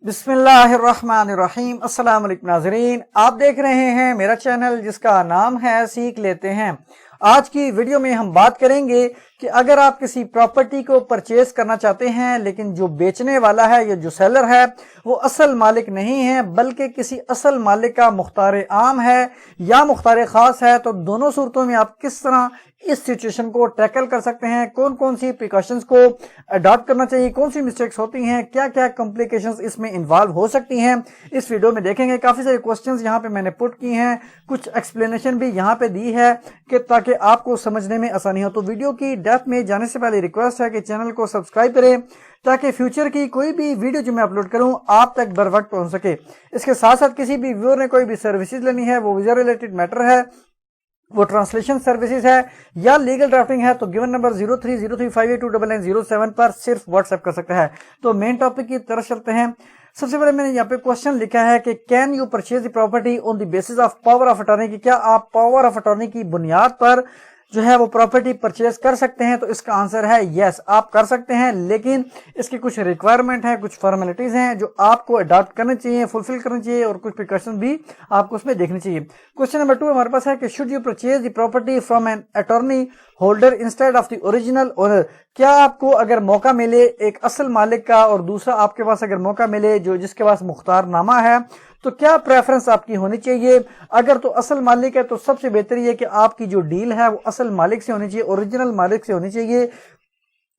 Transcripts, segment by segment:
بسم اللہ الرحمن الرحیم۔ السلام علیکم ناظرین، آپ دیکھ رہے ہیں میرا چینل جس کا نام ہے سیکھ لیتے ہیں۔ آج کی ویڈیو میں ہم بات کریں گے کہ اگر آپ کسی پراپرٹی کو پرچیز کرنا چاہتے ہیں لیکن جو بیچنے والا ہے یا جو سیلر ہے وہ اصل مالک نہیں ہے بلکہ کسی اصل مالک کا مختار عام ہے یا مختار خاص ہے، تو دونوں صورتوں میں آپ کس طرح اس سچویشن کو ٹیکل کر سکتے ہیں، کون کون سی پریکاشنز کو اڈاپٹ کرنا چاہیے، کون سی مسٹیکس ہوتی ہیں، کیا کیا کمپلیکیشنز اس میں انوالو ہو سکتی ہیں، اس ویڈیو میں دیکھیں گے۔ کافی سارے کوسچنز یہاں پہ میں نے پٹ کی ہیں، کچھ ایکسپلینیشن بھی یہاں پہ دی ہے کہ تاکہ آپ کو سمجھنے میں آسانی ہو۔ تو ویڈیو کی ڈیپتھ میں جانے سے پہلے ریکویسٹ ہے کہ چینل کو سبسکرائب کریں تاکہ فیوچر کی کوئی بھی ویڈیو جو میں اپلوڈ کروں آپ تک بر وقت پہنچ سکے۔ اس کے ساتھ ساتھ کسی بھی ویور نے کوئی بھی سروسز لینی ہے، وہ ویزا ریلیٹڈ میٹر ہے، وہ ٹرانسلیشن سروسز ہے یا لیگل ڈرافٹنگ ہے، تو گیون نمبر 0303582990 پر صرف واٹس ایپ کر سکتا ہے۔ تو مین ٹاپک کی طرف چلتے ہیں۔ سب سے پہلے میں نے یہاں پہ کوشچن لکھا ہے کہ can you purchase the property on the basis of power of attorney, کی کیا آپ پاور آف اٹارنی کی بنیاد پر جو ہے وہ پراپرٹی پرچیز کر سکتے ہیں؟ تو اس کا آنسر ہے یس، آپ کر سکتے ہیں، لیکن اس کی کچھ ریکوائرمنٹ ہیں، کچھ فارمیلٹیز ہیں جو آپ کو اڈاپٹ کرنے چاہیے، فلفل کرنے چاہیے، اور کچھ پریکاشن بھی آپ کو اس میں دیکھنی چاہیے۔ کوشچن نمبر 2 ہمارے پاس ہے کہ should you purchase the property from an attorney holder instead of the original owner, کیا آپ کو اگر موقع ملے ایک اصل مالک کا اور دوسرا آپ کے پاس اگر موقع ملے جو جس کے پاس مختار نامہ ہے، تو کیا پریفرنس آپ کی ہونی چاہیے؟ اگر تو اصل مالک ہے تو سب سے بہتر یہ کہ آپ کی جو ڈیل ہے وہ اصل مالک سے ہونی چاہیے، اوریجنل مالک سے ہونی چاہیے،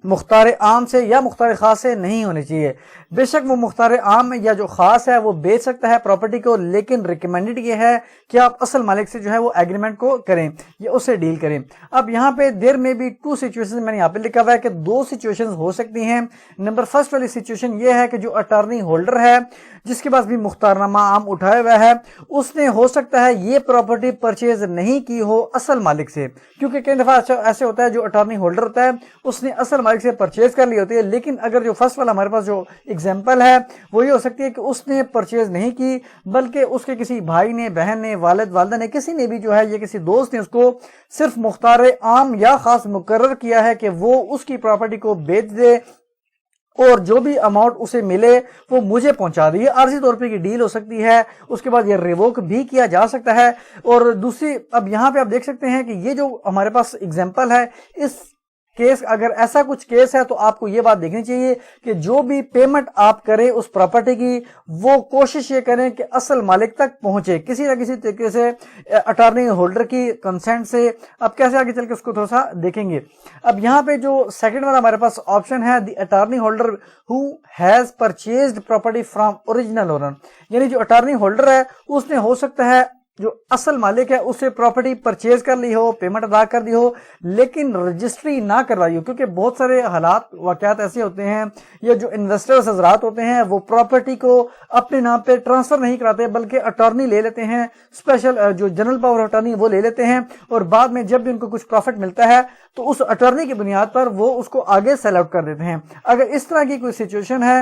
مختار عام سے یا مختار خاص سے نہیں ہونی چاہیے۔ بے شک وہ مختار عام یا جو خاص ہے وہ بیچ سکتا ہے پراپرٹی کو، لیکن ریکمینڈڈ یہ ہے کہ آپ اصل مالک سے جو ہے وہ ایگریمنٹ کو کریں یا اس سے ڈیل کریں۔ اب یہاں پہ دیر میں بھی 2 سچویشن میں نے یہاں پہ لکھا ہوا ہے کہ 2 سچویشن ہو سکتی ہیں۔ نمبر 1 والی سچویشن یہ ہے کہ جو اٹارنی ہولڈر ہے جس کے پاس بھی مختار نامہ عام اٹھایا ہوا ہے، اس نے ہو سکتا ہے یہ پراپرٹی پرچیز نہیں کی ہو اصل مالک سے، کیونکہ کئی دفعہ ایسے ہوتا ہے جو اٹارنی ہولڈر ہوتا ہے اس نے اصل مالک سے پرچیز کر لی ہوتی ہے، لیکن اگر جو فرسٹ والا ہمارے پاس جو ایگزامپل ہے وہ یہ ہو سکتی ہے کہ اس نے پرچیز نہیں کی بلکہ اس کے کسی بھائی نے، بہن نے، والد والدہ نے، کسی نے بھی جو ہے یہ کسی دوست نے اس کو صرف مختار عام یا خاص مقرر کیا ہے کہ وہ اس کی پراپرٹی کو بیچ دے اور جو بھی اماؤنٹ اسے ملے وہ مجھے پہنچا دے۔ یہ عارضی طور پہ کی ڈیل ہو سکتی ہے، اس کے بعد یہ ریووک بھی کیا جا سکتا ہے۔ اور دوسری، اب یہاں پہ آپ دیکھ سکتے ہیں کہ یہ جو ہمارے پاس ایگزامپل ہے، اس کیس اگر ایسا کچھ کیس ہے تو آپ کو یہ بات دیکھنی چاہیے کہ جو بھی پیمنٹ آپ کریں اس پراپرٹی کی، وہ کوشش یہ کریں کہ اصل مالک تک پہنچے کسی نہ کسی طریقے سے، اٹارنی ہولڈر کی کنسنٹ سے۔ اب کیسے آگے چل کے اس کو تھوڑا سا دیکھیں گے۔ اب یہاں پہ جو سیکنڈ والا ہمارے پاس آپشن ہے، the attorney holder who has purchased property from original owner, یعنی جو اٹارنی ہولڈر ہے اس نے ہو سکتا ہے جو اصل مالک ہے اسے پراپرٹی پرچیز کر لی ہو، پیمنٹ ادا کر دی ہو، لیکن رجسٹری نہ کروائی ہو، کیونکہ بہت سارے حالات واقعات ایسے ہوتے ہیں یا جو انویسٹرز حضرات ہوتے ہیں وہ پراپرٹی کو اپنے نام پہ ٹرانسفر نہیں کراتے بلکہ اٹارنی لے لیتے ہیں، اسپیشل جو جنرل پاور اٹارنی وہ لے لیتے ہیں، اور بعد میں جب بھی ان کو کچھ پروفٹ ملتا ہے تو اس اٹارنی کی بنیاد پر وہ اس کو آگے سیل آؤٹ کر دیتے ہیں۔ اگر اس طرح کی کوئی سچویشن ہے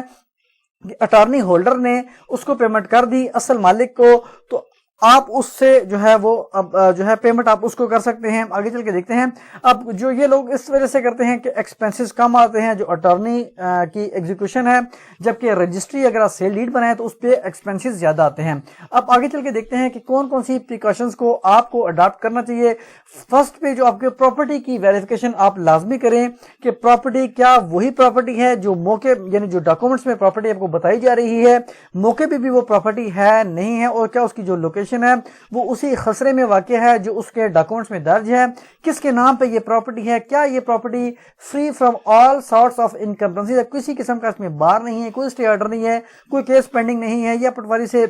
کہ اٹارنی ہولڈر نے اس کو پیمنٹ کر دی اصل مالک کو، تو آپ اس سے جو ہے وہ جو ہے پیمنٹ آپ اس کو کر سکتے ہیں۔ آگے چل کے دیکھتے ہیں۔ اب جو یہ لوگ اس وجہ سے کرتے ہیں کہ ایکسپینسز کم آتے ہیں جو اٹارنی کی ایگزیکیوشن ہے، جبکہ رجسٹری اگر آپ سیل ڈیڈ بنائیں تو اس پہ ایکسپینسز زیادہ آتے ہیں۔ اب آگے چل کے دیکھتے ہیں کہ کون کون سی پریکاشنز کو آپ کو اڈاپٹ کرنا چاہیے۔ فرسٹ پہ جو آپ کے پراپرٹی کی ویریفیکیشن آپ لازمی کریں کہ پراپرٹی کیا وہی پراپرٹی ہے جو موقع، یعنی جو ڈاکومنٹس میں پراپرٹی آپ کو بتائی جا رہی ہے موقع پہ بھی وہ پراپرٹی ہے نہیں ہے، اور کیا اس کی جو لوکیشن ہے وہ اسی خسرے میں واقع ہے جو اس کے ڈاکومنٹس میں درج ہے، کس کے نام پہ یہ پراپرٹی ہے، کیا یہ property free from all sorts of انکمپٹنسی ہے، کسی قسم کا اس میں بار نہیں ہے، کوئی اسٹے آرڈر نہیں ہے، کوئی کیس پینڈنگ نہیں ہے، یا پٹواری سے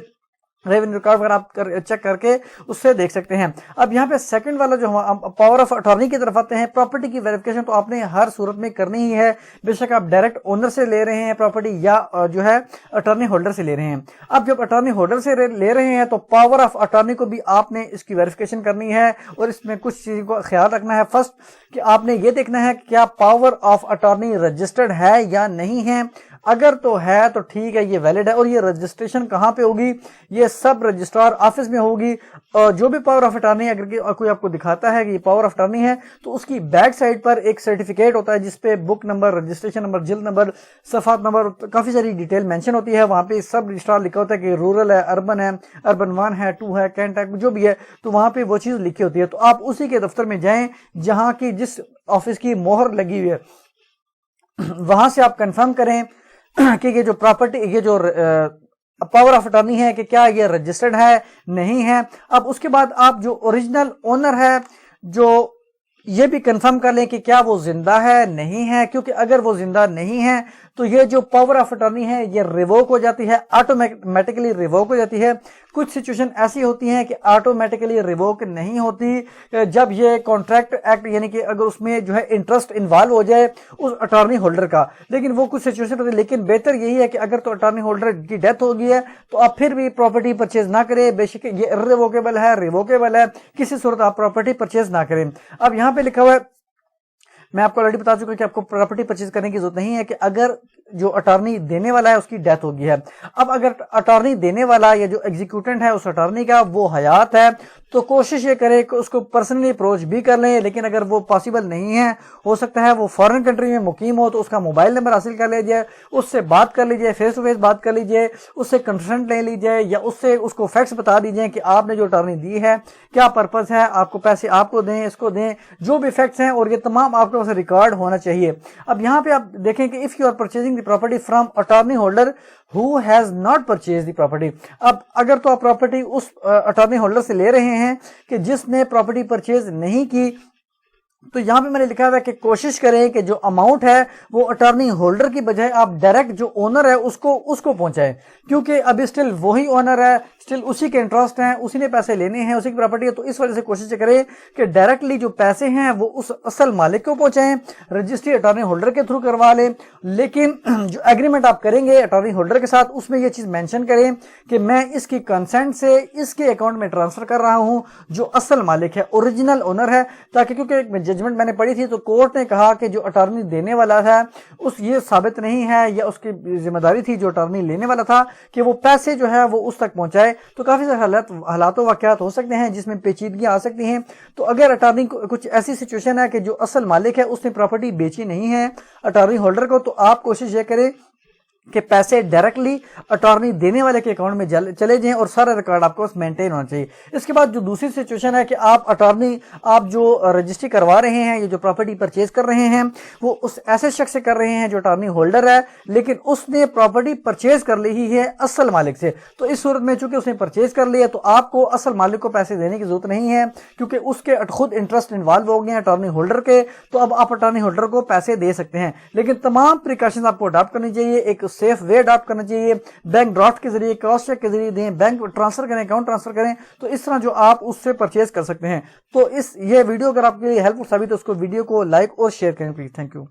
ریونیو ریکارڈ وغیرہ آپ چیک کر کے اس سے دیکھ سکتے ہیں۔ اب یہاں پہ سیکنڈ والا جو پاور آف اٹارنی کی طرف آتے ہیں، پراپرٹی کی ویریفیکیشن تو آپ نے ہر صورت میں کرنی ہی ہے، بے شک آپ ڈائریکٹ اونر سے لے رہے ہیں پراپرٹی یا جو ہے اٹارنی ہولڈر سے لے رہے ہیں۔ اب جب اٹارنی ہولڈر سے لے رہے ہیں تو پاور آف اٹارنی کو بھی آپ نے اس کی ویریفیکیشن کرنی ہے، اور اس میں کچھ چیزوں کا خیال رکھنا ہے۔ فرسٹ کہ آپ نے یہ دیکھنا ہے کہ کیا پاور آف اٹارنی رجسٹرڈ ہے یا نہیں ہے۔ اگر تو ہے تو ٹھیک ہے، یہ ویلڈ ہے. اور یہ رجسٹریشن کہاں پہ ہوگی؟ یہ سب رجسٹرار آفس میں ہوگی. جو بھی پاور آف اٹارنی اگر کوئی آپ کو دکھاتا ہے کہ یہ پاور آف اٹارنی ہے تو اس کی بیک سائڈ پر ایک سرٹیفکیٹ ہوتا ہے جس پہ بک نمبر، رجسٹریشن نمبر، جلد نمبر، صفحات نمبر، کافی ساری ڈیٹیل مینشن ہوتی ہے. وہاں پہ سب رجسٹرار لکھا ہوتا ہے کہ رورل ہے، اربن ہے، اربن 1 ہے، 2 ہے، کینٹ ہے، جو بھی ہے، تو وہاں پہ وہ چیز لکھی ہوتی ہے. تو آپ اسی کے دفتر میں جائیں جہاں کی جس آفس کی مہر لگی ہوئی ہے، وہاں سے آپ کنفرم کریں کہ یہ جو پراپرٹی، یہ جو پاور آف اٹارنی ہے کہ کیا یہ رجسٹرڈ ہے، نہیں ہے. اب اس کے بعد آپ جو اوریجنل اونر ہے جو یہ بھی کنفرم کر لیں کہ کیا وہ زندہ ہے، نہیں ہے. کیونکہ اگر وہ زندہ نہیں ہے تو یہ جو پاور آف اٹارنی ہے یہ ریووک ہو جاتی ہے، آٹومیٹکلی ریووک ہو جاتی ہے. کچھ سچویشن ایسی ہوتی ہیں کہ آٹومیٹکلی ریووک نہیں ہوتی جب یہ کانٹریکٹ ایکٹ، یعنی کہ اگر اس میں جو ہے انٹرسٹ انوالو ہو جائے اس اٹارنی ہولڈر کا. لیکن وہ کچھ سچویشن ہوتی ہے. لیکن بہتر یہی ہے کہ اگر تو اٹارنی ہولڈر کی ڈیتھ ہو گئی ہے تو آپ پھر بھی پراپرٹی پرچیز نہ کریں. بے شک یہ ریووکیبل ہے، ریووکیبل ہے، کسی صورت آپ پراپرٹی پرچیز نہ کریں. اب یہاں پہ لکھا ہوا ہے، میں آپ کو آلریڈی بتا چکا کہ آپ کو پراپرٹی پرچیز کرنے کی ضرورت نہیں ہے کہ اگر جو اٹارنی دینے والا ہے اس کی ڈیتھ ہو گئی ہے. اب اگر اٹارنی دینے والا یا جو ایگزیکیوٹنٹ ہے اس اٹارنی کا وہ حیات ہے تو کوشش یہ کرے کہ اس کو پرسنلی اپروچ بھی کر لیں. لیکن اگر وہ پاسبل نہیں ہے، ہو سکتا ہے وہ فارن کنٹری میں مقیم ہو، تو اس کا موبائل نمبر حاصل کر لیجئے، اس سے بات کر لیجئے، فیس ٹو فیس بات کر لیجئے، اس سے کنسنٹ لے لیجئے، یا اس کو فیکٹس بتا دیجئے کہ آپ نے جو اٹارنی دی ہے کیا پرپز ہے، آپ کو پیسے آپ کو دیں، اس کو دیں، جو بھی فیکٹس ہیں. اور یہ تمام آپ کے پاس ریکارڈ ہونا چاہیے. اب یہاں پہ آپ دیکھیں کہ if you are purchasing the property from attorney holder who has not purchased the property. اب اگر تو آپ پراپرٹی اس اٹارنی ہولڈر سے لے رہے ہیں کہ جس نے پراپرٹی پرچیز نہیں کی، تو یہاں پہ میں نے لکھا ہوا ہے کہ کوشش کریں کہ جو اماؤنٹ ہے وہ اٹارنی ہولڈر کی بجائے آپ ڈائریکٹ جو اونر ہے اس کو پہنچائیں. کیونکہ ابھی سٹل وہی اونر ہے، سٹل اسی کے انٹرسٹ ہیں، اسی نے پیسے لینے ہیں، اسی کی پراپرٹی ہے. تو اس وجہ سے کوشش کریں کہ ڈائریکٹلی جو پیسے ہیں وہ اس اصل مالک کو پہنچائیں. رجسٹری اٹارنی ہولڈر کے تھرو کروا لیں. لیکن جو ایگریمنٹ آپ کریں گے اٹارنی ہولڈر کے ساتھ، اس میں یہ چیز مینشن کریں کہ میں اس کی کنسنٹ سے اس کے اکاؤنٹ میں ٹرانسفر کر رہا ہوں جو اصل مالک ہے، اوریجنل اونر ہے. تاکہ کیونکہ ججمنٹ میں نے پڑھی تھی تو کورٹ نے کہا کہ جو اٹارنی دینے والا تھا یہ ثابت نہیں ہے، یا اس کی ذمہ داری تھی جو اٹارنی لینے والا تھا کہ وہ پیسے جو ہے وہ اس تک پہنچائے. تو کافی سارے حالات و واقعات ہو سکتے ہیں جس میں پیچیدگیاں آ سکتی ہیں. تو اگر اٹارنی کچھ ایسی سچویشن ہے کہ جو اصل مالک ہے اس نے پراپرٹی بیچی نہیں ہے اٹارنی ہولڈر کو، تو آپ کوشش یہ کریں کہ پیسے ڈائریکٹلی اٹارنی دینے والے کے اکاؤنٹ میں چلے جائیں اور سارا ریکارڈ آپ کو مینٹین ہونا چاہیے. اس کے بعد جو دوسری سچویشن ہے کہ آپ جو رجسٹری کروا رہے ہیں، یہ جو پراپرٹی پرچیز کر رہے ہیں وہ اس ایسے شخص سے کر رہے ہیں جو اٹارنی ہولڈر ہے لیکن اس نے پراپرٹی پرچیز کر لی ہے اصل مالک سے. تو اس صورت میں چونکہ اس نے پرچیز کر لی ہے تو آپ کو اصل مالک کو پیسے دینے کی ضرورت نہیں ہے کیونکہ اس کے خود انٹرسٹ انوالو ہو گئے ہیں اٹارنی ہولڈر کے. تو اب آپ اٹارنی ہولڈر کو پیسے دے سکتے ہیں. لیکن تمام پریکاشنز آپ کو اڈاپٹ کرنی چاہیے، ایک سیف وے اڈاپٹ کرنا چاہیے. بینک ڈرافٹ کے ذریعے، کراس چیک کے ذریعے دیں، بینک ٹرانسفر کریں، اکاؤنٹ ٹرانسفر کریں. تو اس طرح جو آپ اس سے پرچیز کر سکتے ہیں. تو یہ ویڈیو اگر آپ کے لیے ہیلپ فل ثابت ہے اس کو ویڈیو کو لائک اور شیئر کریں پلیز. Thank you.